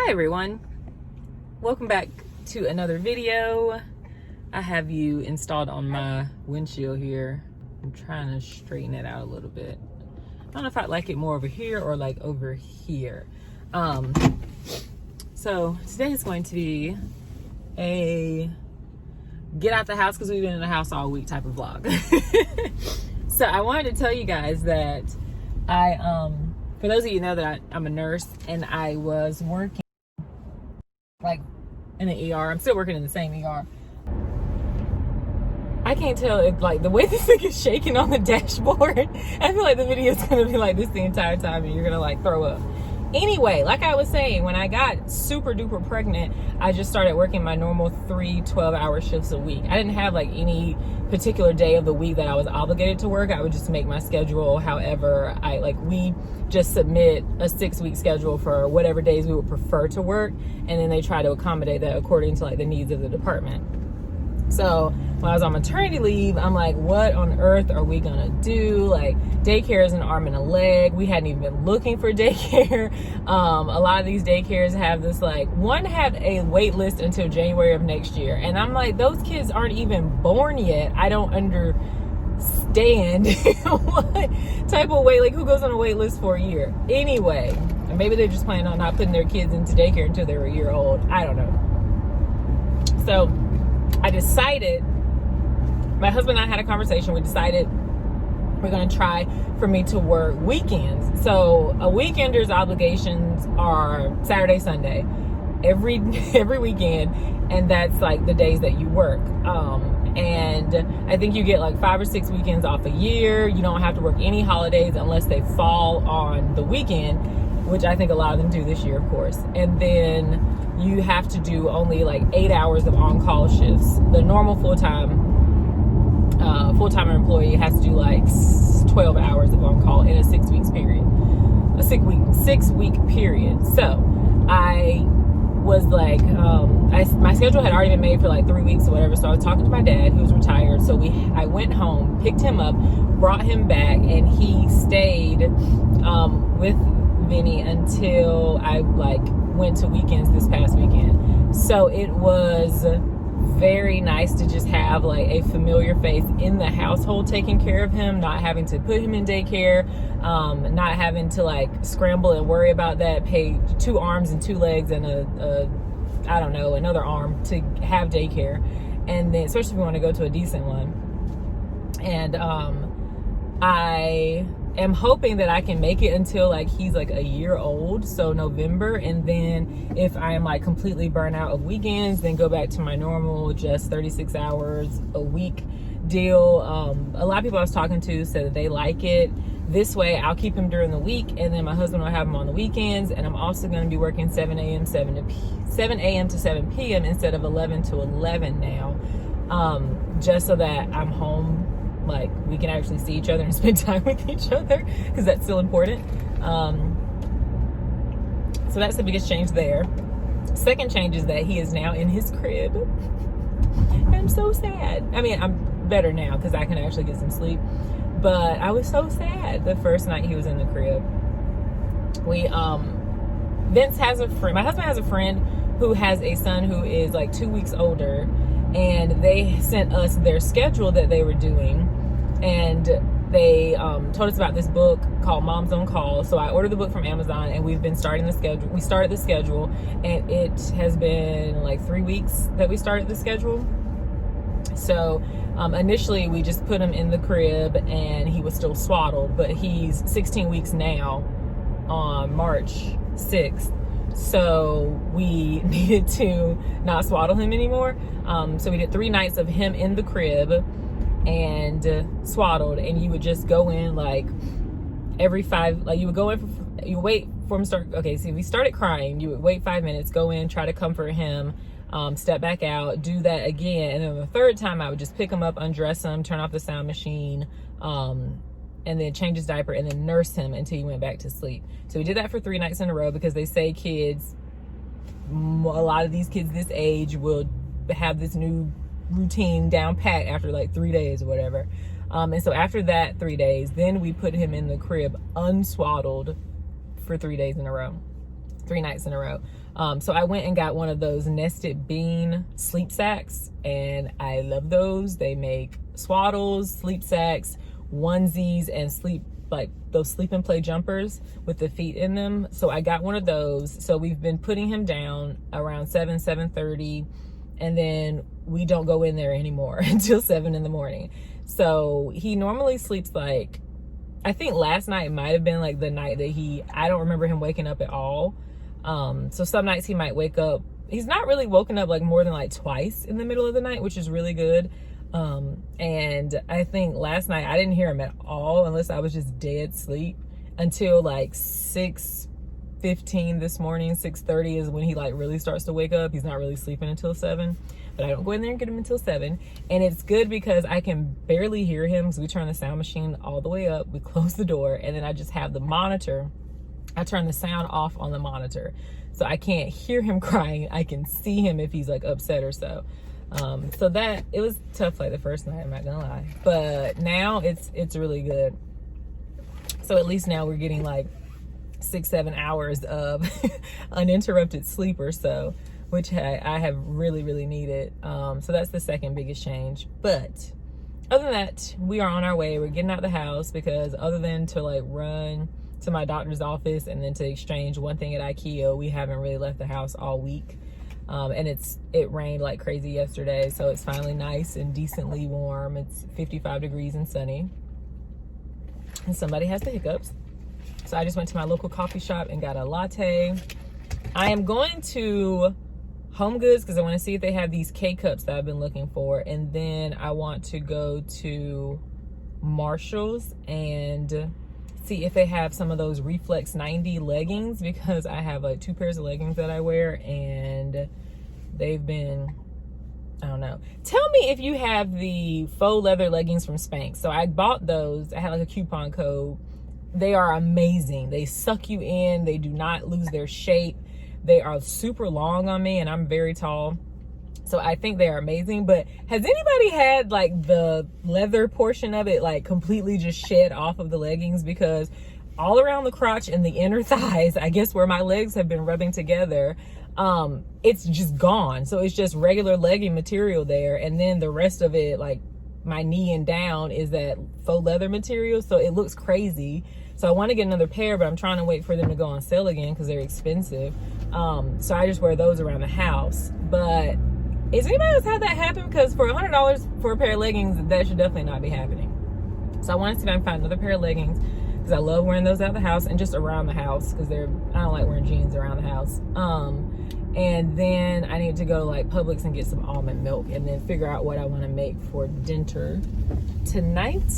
Hi everyone, welcome back to another video. I have you installed on my windshield here. I'm trying to straighten it out a little bit. I don't know if I'd like it more over here or like over here. So today is going to be a get out the house because we've been in the house all week type of vlog. So I wanted to tell you guys that for those of you who know that I'm a nurse and I was working like in the ER. I'm still working in the same ER. I can't tell if like the way this thing is shaking on the dashboard, I feel like the video is going to be like this the entire time and you're going to like throw up. Anyway, like I was saying, when I got super duper pregnant, I just started working my normal 3 12-hour shifts a week. I didn't have like any particular day of the week that I was obligated to work. I would just make my schedule however we just submit a 6-week schedule for whatever days we would prefer to work, and then they try to accommodate that according to like the needs of the department. So when I was on maternity leave, I'm like, what on earth are we gonna do? Like, daycare is an arm and a leg. We hadn't even been looking for daycare. A lot of these daycares have this, like, one had a wait list until January of next year. And I'm like, those kids aren't even born yet. I don't understand what type of wait, like who goes on a wait list for a year? Anyway, and maybe they're just planning on not putting their kids into daycare until they're a year old. I don't know. So I decided, my husband and I had a conversation. We decided we're going to try for me to work weekends. So a weekender's obligations are Saturday, Sunday, every weekend. And that's like the days that you work. And I think you get like 5 or 6 weekends off a year. You don't have to work any holidays unless they fall on the weekend, which I think a lot of them do this year, of course. And then you have to do only like 8 hours of on-call shifts. The normal full-time employee has to do like 12 hours of on-call in a 6 weeks period. A 6 week period. So I was like, my schedule had already been made for like 3 weeks or whatever. So I was talking to my dad, who was retired. So I went home, picked him up, brought him back, and he stayed with Vinny until I like went to weekends this past weekend. So it was very nice to just have like a familiar face in the household taking care of him, not having to put him in daycare, not having to like scramble and worry about that, pay 2 arms and 2 legs and another arm to have daycare. And then especially if you want to go to a decent one. And I am hoping that I can make it until like he's like a year old, so November, and then if I am like completely burnt out of weekends, then go back to my normal just 36 hours a week deal. A lot of people I was talking to said that they like it this way. I'll keep him during the week, and then my husband will have him on the weekends, and I'm also going to be working 7 a.m. to 7 p.m. instead of 11 to 11 now, just so that I'm home, like we can actually see each other and spend time with each other, because that's still important. So that's the biggest change there. Second change is that he is now in his crib. I'm so sad. I mean, I'm better now because I can actually get some sleep, but I was so sad the first night he was in the crib. Vince has a friend, my husband has a friend who has a son who is like 2 weeks older, and they sent us their schedule that they were doing, and they told us about this book called Moms on Call. So I ordered the book from Amazon, and we've been starting the schedule. We started the schedule, and it has been like 3 weeks that we started the schedule. So initially we just put him in the crib and he was still swaddled, but he's 16 weeks now on March 6th. So we needed to not swaddle him anymore. So we did 3 nights of him in the crib and swaddled, and you would just go in like every 5, like you would go in, you wait for him to start. Okay, so if he started crying, you would wait 5 minutes, go in, try to comfort him, step back out, do that again. And then the third time I would just pick him up, undress him, turn off the sound machine, and then change his diaper, and then nurse him until he went back to sleep. So we did that for 3 nights in a row, because they say a lot of these kids this age will have this new routine down pat after like 3 days or whatever. And so after that 3 days, then we put him in the crib unswaddled for 3 days in a row. 3 nights in a row. So I went and got one of those nested bean sleep sacks, and I love those. They make swaddles, sleep sacks, onesies, and like those sleep and play jumpers with the feet in them. So I got one of those. So we've been putting him down around 7:30, and then we don't go in there anymore until 7 in the morning. So he normally sleeps like, I think last night might have been like the night that I don't remember him waking up at all. So some nights he might wake up. He's not really woken up like more than like twice in the middle of the night, which is really good. And I think last night I didn't hear him at all, unless I was just dead asleep, until like 6:15 this morning. 6:30 is when he like really starts to wake up. He's not really sleeping until 7, but I don't go in there and get him until 7. And it's good because I can barely hear him, because we turn the sound machine all the way up, we close the door, and then I just have the monitor. I turn the sound off on the monitor, so I can't hear him crying. I can see him if he's like upset or so. So that, it was tough like the first night, I'm not gonna lie, but now it's really good. So at least now we're getting like 6-7 hours of uninterrupted sleep or so, which I have really needed. So that's the second biggest change. But other than that, we are on our way. We're getting out the house, because other than to like run to my doctor's office and then to exchange one thing at IKEA, we haven't really left the house all week. And it rained like crazy yesterday, so it's finally nice and decently warm. It's 55 degrees and sunny, and somebody has the hiccups. So I just went to my local coffee shop and got a latte. I am going to Home Goods because I want to see if they have these K-cups that I've been looking for, and then I want to go to Marshall's and see if they have some of those Reflex 90 leggings, because I have like 2 pairs of leggings that I wear, and they've been, I don't know. Tell me if you have the faux leather leggings from Spanx. So I bought those. I had like a coupon code. They are amazing. They suck you in. They do not lose their shape. They are super long on me, and I'm very tall, so I think they are amazing. But has anybody had like the leather portion of it like completely just shed off of the leggings? Because all around the crotch and the inner thighs, I guess where my legs have been rubbing together, it's just gone. So it's just regular legging material there, and then the rest of it, like my knee and down, is that faux leather material. So it looks crazy. So I want to get another pair, but I'm trying to wait for them to go on sale again because they're expensive. So I just wear those around the house. But is anybody else had that happen? Because for $100 for a pair of leggings, that should definitely not be happening. So I want to see if I can find another pair of leggings, because I love wearing those out the house and just around the house, because I don't like wearing jeans around the house. And then I need to go to like Publix and get some almond milk, and then figure out what I want to make for dinner tonight.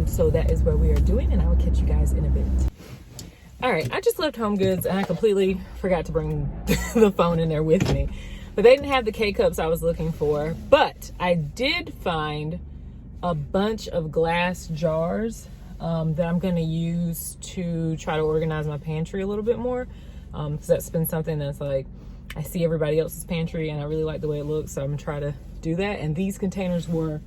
So that is where we are doing, and I will catch you guys in a bit. All right, I just left Home Goods and I completely forgot to bring the phone in there with me. But they didn't have the K-cups I was looking for. But I did find a bunch of glass jars that I'm going to use to try to organize my pantry a little bit more. Because that's been something that's like, I see everybody else's pantry and I really like the way it looks. So I'm going to try to do that. And these containers were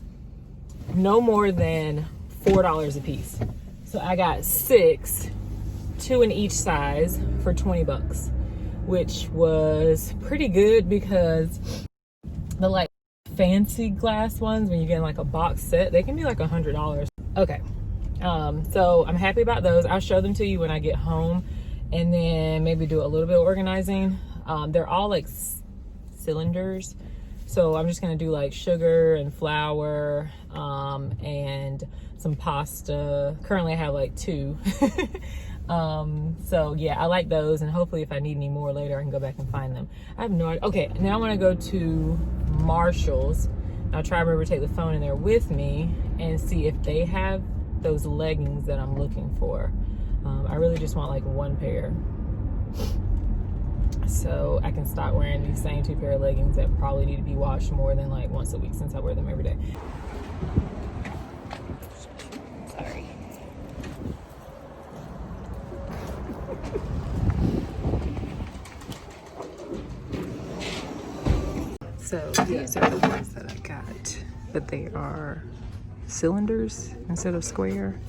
no more than $4 a piece. So I got 6, 2 in each size for 20 bucks. Which was pretty good, because the like fancy glass ones, when you get like a box set, they can be like $100. Okay, so I'm happy about those. I'll show them to you when I get home, and then maybe do a little bit of organizing. They're all like cylinders, so I'm just gonna do like sugar and flour and some pasta. Currently I have like 2. So yeah, I like those, and hopefully if I need any more later, I can go back and find them. I have no idea. Okay, now I want to go to Marshall's. I'll try to remember to take the phone in there with me and see if they have those leggings that I'm looking for. I really just want like 1 pair, so I can stop wearing these same 2 pair of leggings that probably need to be washed more than like once a week, since I wear them every day. Sorry. So these are the ones that I got, but they are cylinders instead of square,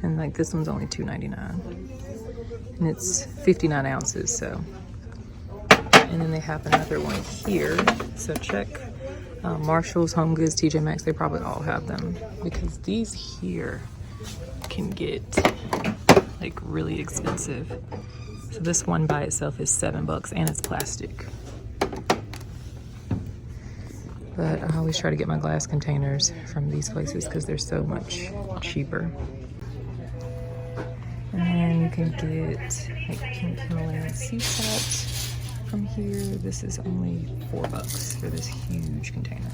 and like this one's only $2.99, and it's 59 ounces, so And then they have another one here. So check Marshall's, Home Goods, TJ Maxx. They probably all have them because these here can get like really expensive. So this one by itself is $7 and it's plastic. But I always try to get my glass containers from these places because they're so much cheaper. And then you can get like pink Himalayan sea salt from here. This is only $4 for this huge container.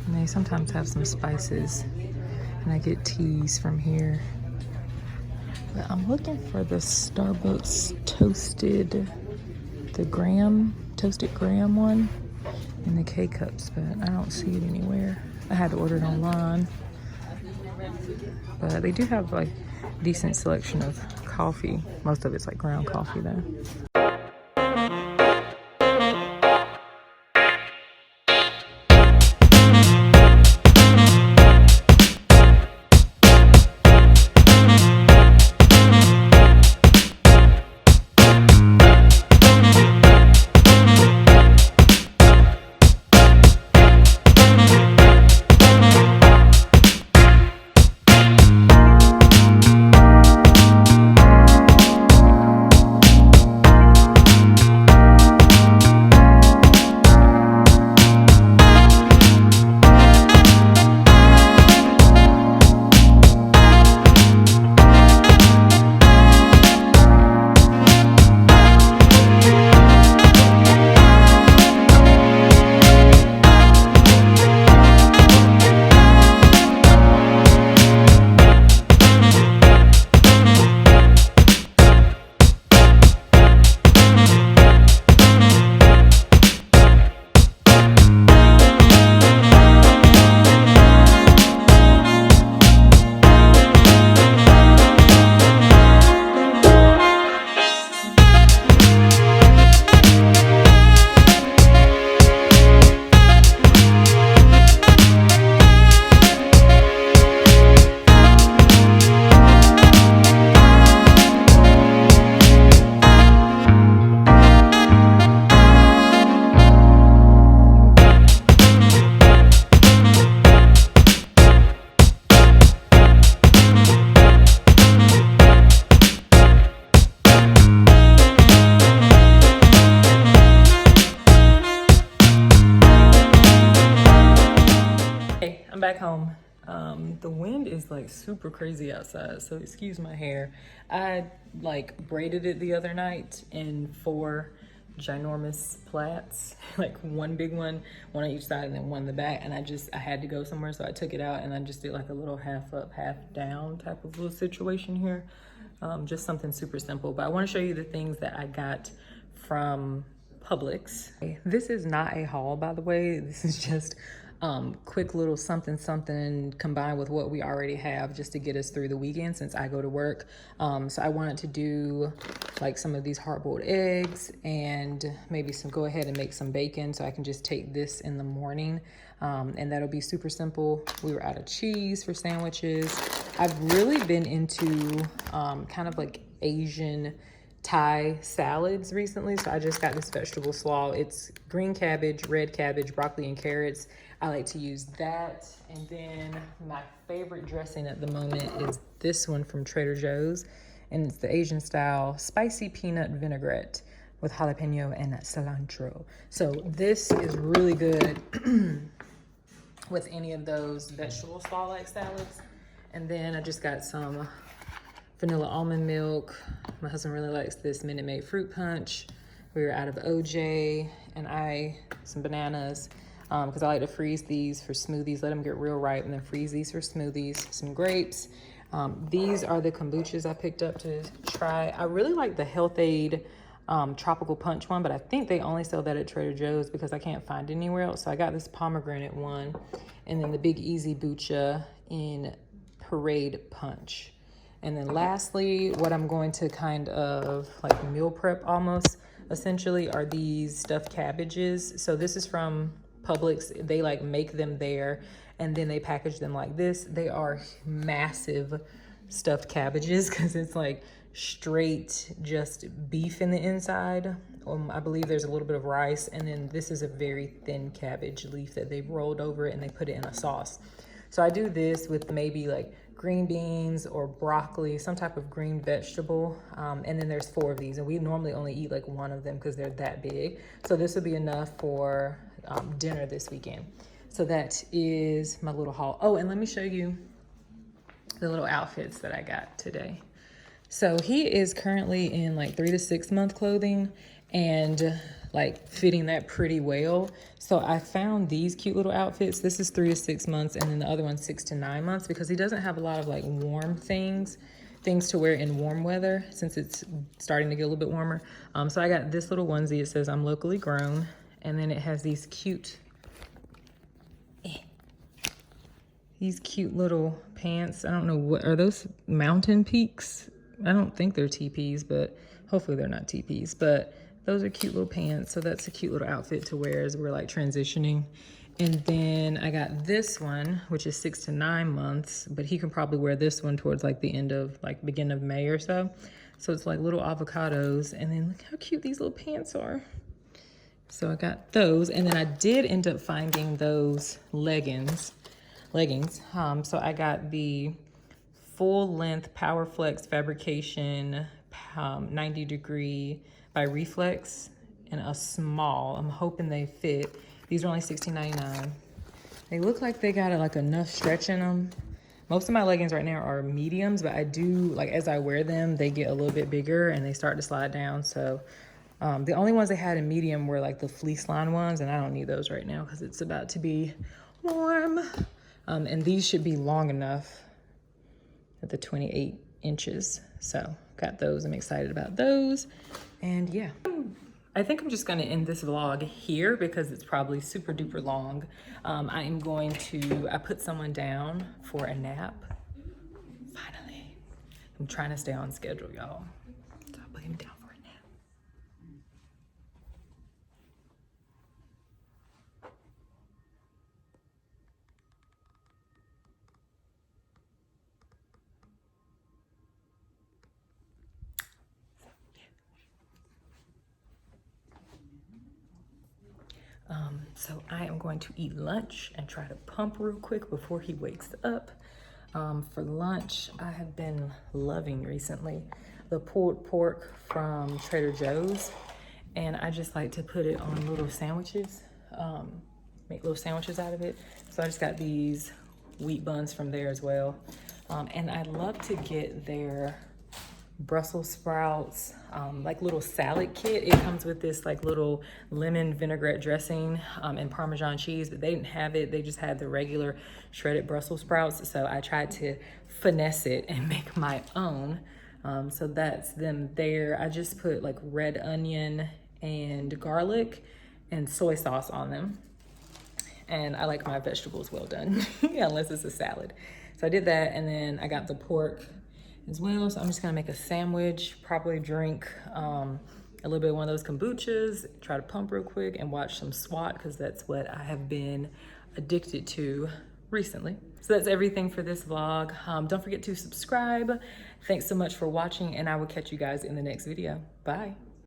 And they sometimes have some spices. And I get teas from here. But I'm looking for the Starbucks toasted graham one in the K-cups, but I don't see it anywhere. I had to order it online. But they do have like decent selection of coffee. Most of it's like ground coffee though. Back home. The wind is like super crazy outside, so excuse my hair. I like braided it the other night in 4 ginormous plaits, like one big one on each side and then one in the back, and I had to go somewhere, so I took it out and I just did like a little half up half down type of little situation here. Just something super simple, but I want to show you the things that I got from Publix. This is not a haul, by the way. This is just quick little something combined with what we already have just to get us through the weekend since I go to work. So I wanted to do like some of these hard-boiled eggs and maybe go ahead and make some bacon so I can just take this in the morning. And that'll be super simple. We were out of cheese for sandwiches. I've really been into kind of like Asian Thai salads recently. So I just got this vegetable slaw. It's green cabbage, red cabbage, broccoli, and carrots. I like to use that. And then my favorite dressing at the moment is this one from Trader Joe's. And it's the Asian style spicy peanut vinaigrette with jalapeno and cilantro. So this is really good with any of those vegetable slaw-like salads. And then I just got some vanilla almond milk. My husband really likes this Minute Maid fruit punch. We were out of OJ, and some bananas, because I like to freeze these for smoothies, let them get real ripe, and then freeze these for smoothies. Some grapes. These are the kombuchas I picked up to try. I really like the Health Aid tropical punch one, but I think they only sell that at Trader Joe's because I can't find it anywhere else. So I got this pomegranate one, and then the Big Easy Bucha in Parade Punch. And then lastly, what I'm going to kind of like meal prep almost essentially are these stuffed cabbages. So this is from Publix. They like make them there and then they package them like this. They are massive stuffed cabbages because it's like straight just beef in the inside. I believe there's a little bit of rice, and then this is a very thin cabbage leaf that they've rolled over and they put it in a sauce. So I do this with maybe like green beans or broccoli, some type of green vegetable. And then there's 4 of these, and we normally only eat like 1 of them because they're that big. So this would be enough for dinner this weekend. So that is my little haul. Oh, and let me show you the little outfits that I got today. So he is currently in like 3 to 6 month clothing and like fitting that pretty well. So I found these cute little outfits. This is 3 to 6 months, and then the other one's 6 to 9 months because he doesn't have a lot of like warm things to wear in warm weather since it's starting to get a little bit warmer. So I got this little onesie. It says I'm locally grown, and then it has these cute little pants. I don't know, what are those, mountain peaks? I don't think they're TPs, but hopefully they're not TPs, but those are cute little pants. So that's a cute little outfit to wear as we're like transitioning. And then I got this one, which is 6 to 9 months, but he can probably wear this one towards like the end of like beginning of May or so. So it's like little avocados. And then look how cute these little pants are. So I got those. And then I did end up finding those leggings. So I got the full length Power Flex fabrication 90 degree by Reflex in a small. I'm hoping they fit. These are only $16.99. They look like they got like enough stretch in them. Most of my leggings right now are mediums, but I do, like as I wear them, they get a little bit bigger and they start to slide down. So the only ones they had in medium were like the fleece line ones, and I don't need those right now because it's about to be warm. And these should be long enough at the 28 inches. So got those, I'm excited about those. And yeah, I think I'm just gonna end this vlog here because it's probably super duper long. I put someone down for a nap. Finally, I'm trying to stay on schedule, y'all. So I put him down for a nap. So I am going to eat lunch and try to pump real quick before he wakes up. For lunch, I have been loving recently the pulled pork from Trader Joe's, and I just like to put it on little sandwiches, make little sandwiches out of it. So I just got these wheat buns from there as well. And I love to get their Brussels sprouts, like little salad kit. It comes with this like little lemon vinaigrette dressing and Parmesan cheese, but they didn't have it. They just had the regular shredded Brussels sprouts. So I tried to finesse it and make my own. So that's them there. I just put like red onion and garlic and soy sauce on them. And I like my vegetables well done, unless it's a salad. So I did that, and then I got the pork as well. So I'm just gonna make a sandwich, probably drink a little bit of one of those kombuchas, try to pump real quick, and watch some SWAT because that's what I have been addicted to recently. So that's everything for this vlog. Don't forget to subscribe. Thanks so much for watching, and I will catch you guys in the next video. Bye.